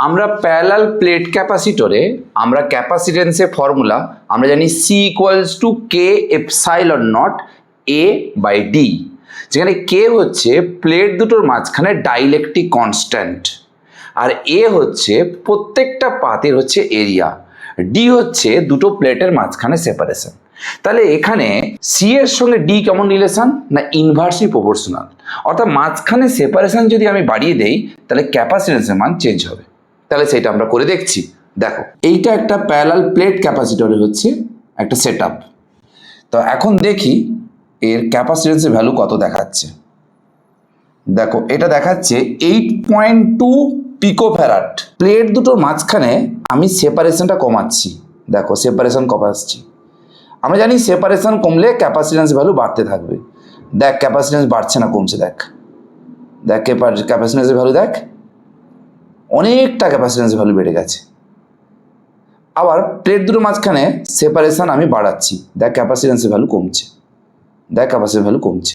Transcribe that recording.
আমরা parallel plate ক্যাপাসিটরে আমরা ক্যাপাসিটেন্সের ফর্মুলা আমরা জানি C equals to K epsilon not A by D, যেখানে কে হচ্ছে প্লেট দুটোর মাঝখানে ডাইলেকট্রিক কনস্ট্যান্ট, আর এ হচ্ছে প্রত্যেকটা পাতের হচ্ছে এরিয়া, ডি হচ্ছে দুটো প্লেটের মাঝখানে সেপারেশন। তাহলে এখানে সি এর সঙ্গে ডি কেমন রিলেশন না ইনভার্সলি প্রপোর্শনাল, অর্থাৎ মাঝখানে সেপারেশন যদি আমি বাড়িয়ে দেই তাহলে ক্যাপাসিটেন্সের মান চেঞ্জ হবে। তাহলে সেটা আমরা করে দেখছি। দেখো এইটা একটা প্যারালাল প্লেট ক্যাপাসিটরের হচ্ছে একটা সেট আপ। তো এখন দেখি এর ক্যাপাসিটেন্সের ভ্যালু কত দেখাচ্ছে। দেখো এটা দেখাচ্ছে 8.2 পিকোফ্যারাড। প্লেট দুটোর মাঝখানে আমি সেপারেশনটা কমাচ্ছি, দেখো সেপারেশন কমাচ্ছি। আমরা জানি সেপারেশন কমলে ক্যাপাসিটেন্স ভ্যালু বাড়তে থাকবে। দেখ ক্যাপাসিটেন্স বাড়ছে না কমছে, দেখ দেখ ক্যাপাসিটেন্সের ভ্যালু দেখ, অনেকটা ক্যাপাসিটেন্সের ভ্যালু বেড়ে গেছে। আবার প্লেট দুটোর মাঝখানে সেপারেশন আমি বাড়াচ্ছি, দেখ ক্যাপাসিটেন্সের ভ্যালু কমছে, দেখ ক্যাপাসিটেন্সের ভ্যালু কমছে।